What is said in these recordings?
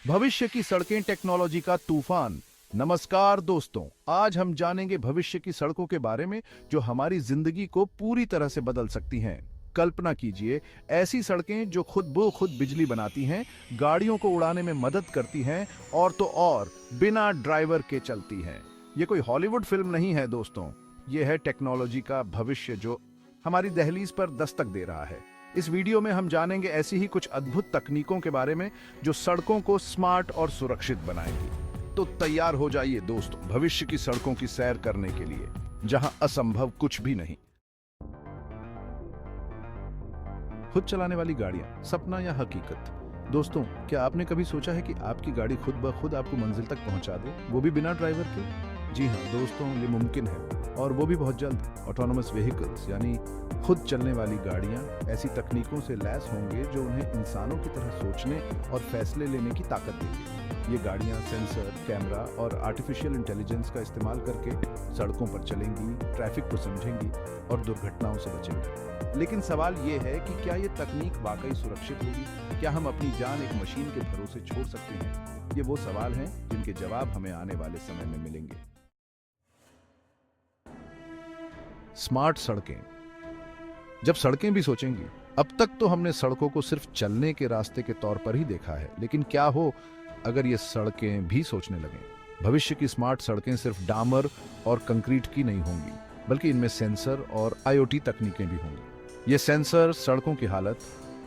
भविष्य की सड़कें, टेक्नोलॉजी का तूफान। नमस्कार दोस्तों, आज हम जानेंगे भविष्य की सड़कों के बारे में जो हमारी जिंदगी को पूरी तरह से बदल सकती हैं। कल्पना कीजिए, ऐसी सड़कें जो खुद ब खुद बिजली बनाती हैं, गाड़ियों को उड़ाने में मदद करती हैं और तो और बिना ड्राइवर के चलती हैं। ये कोई हॉलीवुड फिल्म नहीं है दोस्तों, ये है टेक्नोलॉजी का भविष्य जो हमारी दहलीज पर दस्तक दे रहा है। इस वीडियो में हम जानेंगे ऐसी ही कुछ अद्भुत तकनीकों के बारे में जो सड़कों को स्मार्ट और सुरक्षित बनाएंगी। तो तैयार हो जाइए दोस्तों, भविष्य की सड़कों की सैर करने के लिए, जहां असंभव कुछ भी नहीं। खुद चलाने वाली गाड़ियां, सपना या हकीकत? दोस्तों, क्या आपने कभी सोचा है कि आपकी गाड़ी खुद ब खुद आपको मंजिल तक पहुंचा दे, वो भी बिना ड्राइवर के? जी हाँ दोस्तों, ये मुमकिन है, और वो भी बहुत जल्द। ऑटोनोमस व्हीकल्स यानी खुद चलने वाली गाड़ियां ऐसी तकनीकों से लैस होंगे जो उन्हें इंसानों की तरह सोचने और फैसले लेने की ताकत देंगी। ये गाड़ियां सेंसर, कैमरा और आर्टिफिशियल इंटेलिजेंस का इस्तेमाल करके सड़कों पर चलेंगी, ट्रैफिक को समझेंगी और दुर्घटनाओं से बचेंगी। लेकिन सवाल ये है कि क्या ये तकनीक वाकई सुरक्षित होगी? क्या हम अपनी जान एक मशीन के भरोसे छोड़ सकते हैं? ये वो सवाल हैं जिनके जवाब हमें आने वाले समय में मिलेंगे। स्मार्ट सड़कें। जब सड़कें भी सोचेंगी, अब तक तो हमने सड़कों को सिर्फ चलने के रास्ते के तौर पर ही देखा है, लेकिन क्या हो अगर ये सड़कें भी सोचने लगें? भविष्य की स्मार्ट सड़कें सिर्फ डामर और कंक्रीट की नहीं होंगी, बल्कि इनमें सेंसर और आईओटी तकनीकें भी होंगी। ये सेंसर सड़कों की हालत,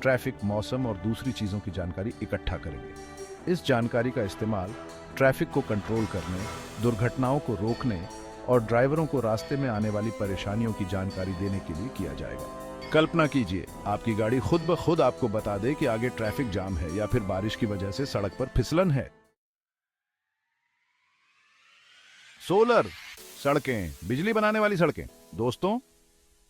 ट्रैफिक, मौसम और दूसरी चीजों की जानकारी इकट्ठा करेंगे। इस जानकारी का इस्तेमाल ट्रैफिक को कंट्रोल करने, दुर्घटनाओं को रोकने और ड्राइवरों को रास्ते में आने वाली परेशानियों की जानकारी देने के लिए किया जाएगा। कल्पना कीजिए, आपकी गाड़ी खुद ब खुद आपको बता दे कि आगे ट्रैफिक जाम है या फिर बारिश की वजह से सड़क पर फिसलन है। सोलर सड़कें, बिजली बनाने वाली सड़कें। दोस्तों,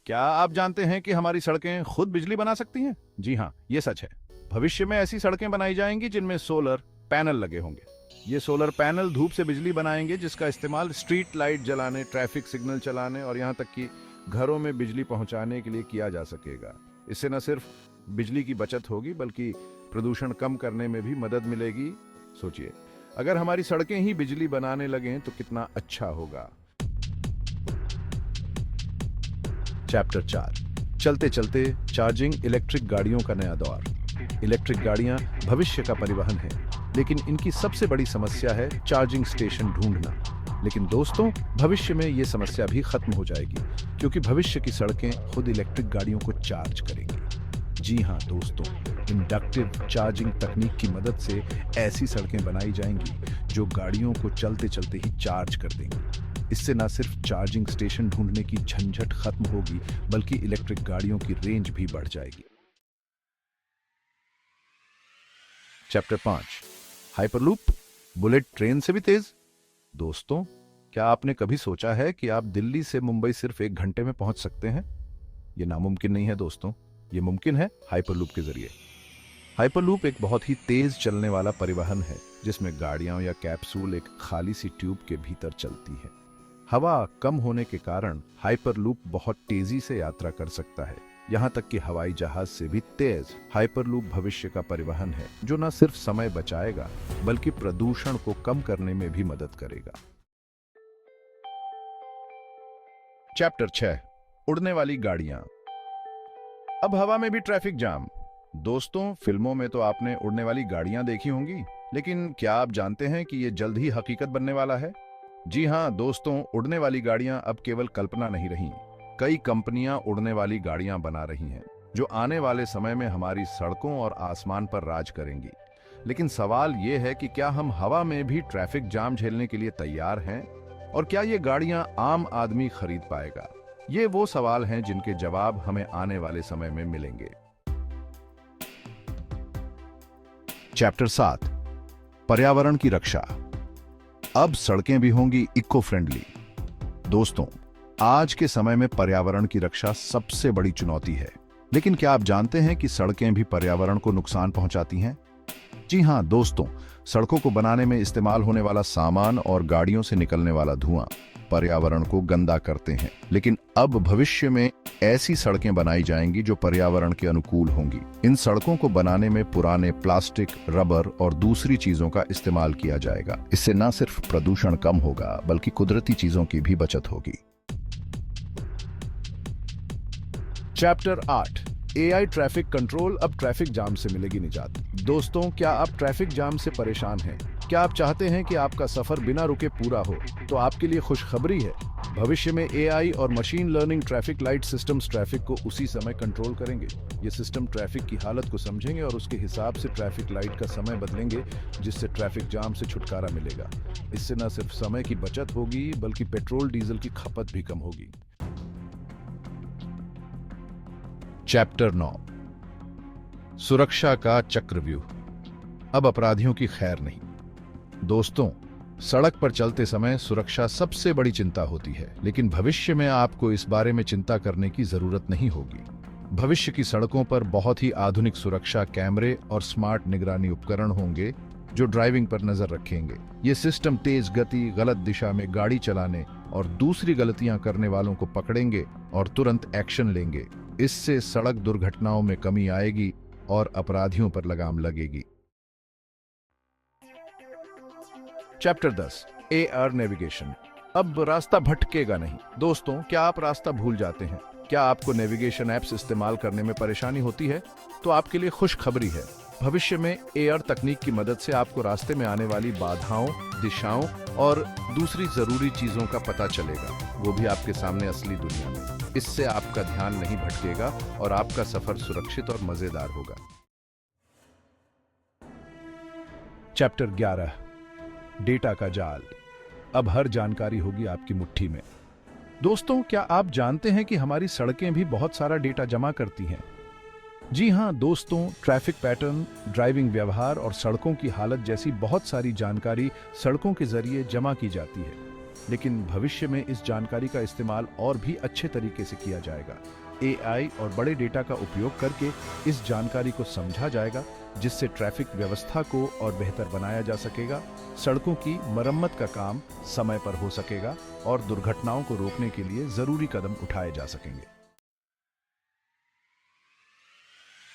क्या आप जानते हैं कि हमारी सड़कें खुद बिजली बना सकती हैं? जी हाँ, ये सच है। भविष्य में ऐसी सड़कें बनाई जाएंगी जिनमें सोलर पैनल लगे होंगे। ये सोलर पैनल धूप से बिजली बनाएंगे, जिसका इस्तेमाल स्ट्रीट लाइट जलाने, ट्रैफिक सिग्नल चलाने और यहाँ तक कि घरों में बिजली पहुंचाने के लिए किया जा सकेगा। इससे न सिर्फ बिजली की बचत होगी, बल्कि प्रदूषण कम करने में भी मदद मिलेगी। सोचिए, अगर हमारी सड़कें ही बिजली बनाने लगें तो कितना अच्छा होगा। चैप्टर 4, चलते चलते चार्जिंग, इलेक्ट्रिक गाड़ियों का नया दौर। इलेक्ट्रिक गाड़ियां भविष्य का परिवहन है, लेकिन इनकी सबसे बड़ी समस्या है चार्जिंग स्टेशन ढूंढना। लेकिन दोस्तों, भविष्य में ये समस्या भी खत्म हो जाएगी, क्योंकि भविष्य की सड़कें खुद इलेक्ट्रिक गाड़ियों को चार्ज करेंगी। जी हाँ दोस्तों, इंडक्टिव चार्जिंग तकनीक की मदद से ऐसी सड़कें बनाई जाएंगी जो गाड़ियों को चलते चलते ही चार्ज कर देंगी। इससे न सिर्फ चार्जिंग स्टेशन ढूंढने की झंझट खत्म होगी, बल्कि इलेक्ट्रिक गाड़ियों की रेंज भी बढ़ जाएगी। चैप्टर 5, हाइपरलूप, बुलेट ट्रेन से भी तेज। दोस्तों, क्या आपने कभी सोचा है कि आप दिल्ली से मुंबई सिर्फ 1 घंटे में पहुंच सकते हैं? यह नामुमकिन नहीं है दोस्तों, यह मुमकिन है हाइपरलूप के जरिए। हाइपरलूप एक बहुत ही तेज चलने वाला परिवहन है, जिसमें गाड़ियां या कैप्सूल एक खाली सी ट्यूब के भीतर चलती है। हवा कम होने के कारण हाइपरलूप बहुत तेजी से यात्रा कर सकता है, यहां तक कि हवाई जहाज से भी तेज। हाइपरलूप भविष्य का परिवहन है जो न सिर्फ समय बचाएगा, बल्कि प्रदूषण को कम करने में भी मदद करेगा। चैप्टर 6, उड़ने वाली गाड़ियां। अब हवा में भी ट्रैफिक जाम। दोस्तों, फिल्मों में तो आपने उड़ने वाली गाड़ियां देखी होंगी, लेकिन क्या आप जानते हैं कि यह जल्द ही हकीकत बनने वाला है? जी हां दोस्तों, उड़ने वाली गाड़ियां अब केवल कल्पना नहीं रही। कई कंपनियां उड़ने वाली गाड़ियां बना रही हैं, जो आने वाले समय में हमारी सड़कों और आसमान पर राज करेंगी। लेकिन सवाल यह है कि क्या हम हवा में भी ट्रैफिक जाम झेलने के लिए तैयार हैं? और क्या ये गाड़ियां आम आदमी खरीद पाएगा? ये वो सवाल हैं जिनके जवाब हमें आने वाले समय में मिलेंगे। चैप्टर 7, पर्यावरण की रक्षा। अब सड़कें भी होंगी इको फ्रेंडली। दोस्तों, आज के समय में पर्यावरण की रक्षा सबसे बड़ी चुनौती है, लेकिन क्या आप जानते हैं कि सड़कें भी पर्यावरण को नुकसान पहुंचाती हैं? जी हां दोस्तों, सड़कों को बनाने में इस्तेमाल होने वाला सामान और गाड़ियों से निकलने वाला धुआं, पर्यावरण को गंदा करते हैं। लेकिन अब भविष्य में ऐसी सड़कें बनाई जाएंगी जो पर्यावरण के अनुकूल होंगी। इन सड़कों को बनाने में पुराने प्लास्टिक, रबर और दूसरी चीजों का इस्तेमाल किया जाएगा। इससे न सिर्फ प्रदूषण कम होगा बल्कि कुदरती चीजों की भी बचत होगी। चैप्टर 8, एआई ट्रैफिक कंट्रोल, अब ट्रैफिक जाम से मिलेगी निजात। दोस्तों, क्या आप ट्रैफिक जाम से परेशान हैं? क्या आप चाहते हैं कि आपका सफर बिना रुके पूरा हो? तो आपके लिए खुशखबरी है। भविष्य में एआई और machine learning traffic light systems traffic को उसी समय कंट्रोल करेंगे। ये सिस्टम ट्रैफिक की हालत को समझेंगे और उसके हिसाब से ट्रैफिक लाइट का समय बदलेंगे, जिससे ट्रैफिक जाम से छुटकारा मिलेगा। इससे न सिर्फ समय की बचत होगी बल्कि पेट्रोल डीजल की खपत भी कम होगी। चैप्टर 9, सुरक्षा का चक्रव्यूह, अब अपराधियों की खैर नहीं। दोस्तों, सड़क पर चलते समय सुरक्षा सबसे बड़ी चिंता होती है, लेकिन भविष्य में आपको इस बारे में चिंता करने की जरूरत नहीं होगी। भविष्य की सड़कों पर बहुत ही आधुनिक सुरक्षा कैमरे और स्मार्ट निगरानी उपकरण होंगे जो ड्राइविंग पर नजर रखेंगे। ये सिस्टम तेज गति, गलत दिशा में गाड़ी चलाने और दूसरी गलतियां करने वालों को पकड़ेंगे और तुरंत एक्शन लेंगे। इससे सड़क दुर्घटनाओं में कमी आएगी और अपराधियों पर लगाम लगेगी। चैप्टर 10, एआर नेविगेशन, अब रास्ता भटकेगा नहीं। दोस्तों, क्या आप रास्ता भूल जाते हैं? क्या आपको नेविगेशन ऐप्स इस्तेमाल करने में परेशानी होती है? तो आपके लिए खुशखबरी है। भविष्य में एआर तकनीक की मदद से आपको रास्ते में आने वाली बाधाओं, दिशाओं और दूसरी जरूरी चीजों का पता चलेगा, वो भी आपके सामने असली दुनिया में। इससे आपका ध्यान नहीं भटकेगा और आपका सफर सुरक्षित और मजेदार होगा। चैप्टर 11, डेटा का जाल, अब हर जानकारी होगी आपकी मुट्ठी में। दोस्तों, क्या आप जानते हैं कि हमारी सड़कें भी बहुत सारा डेटा जमा करती हैं? जी हां दोस्तों, ट्रैफिक पैटर्न, ड्राइविंग व्यवहार और सड़कों की हालत जैसी बहुत सारी जानकारी सड़कों के जरिए जमा की जाती है। लेकिन भविष्य में इस जानकारी का इस्तेमाल और भी अच्छे तरीके से किया जाएगा। एआई और बड़े डेटा का उपयोग करके इस जानकारी को समझा जाएगा, जिससे ट्रैफिक व्यवस्था को और बेहतर बनाया जा सकेगा, सड़कों की मरम्मत का काम समय पर हो सकेगा और दुर्घटनाओं को रोकने के लिए जरूरी कदम उठाए जा सकेंगे।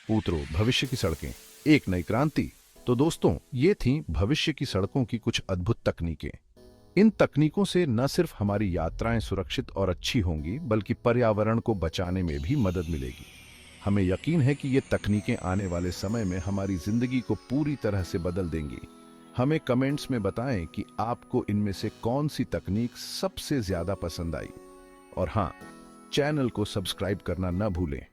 पूत्रो, भविष्य की सड़कें, एक नई क्रांति। तो दोस्तों, ये थीं भविष्य की सड़कों की कुछ अद्भुत तकनीकें। इन तकनीकों से न सिर्फ हमारी यात्राएं सुरक्षित और अच्छी होंगी बल्कि पर्यावरण को बचाने में भी मदद मिलेगी। हमें यकीन है कि ये तकनीकें आने वाले समय में हमारी जिंदगी को पूरी तरह से बदल देंगी। हमें कमेंट्स में बताएं कि आपको इनमें से कौन सी तकनीक सबसे ज्यादा पसंद आई। और हाँ, चैनल को सब्सक्राइब करना न भूलें।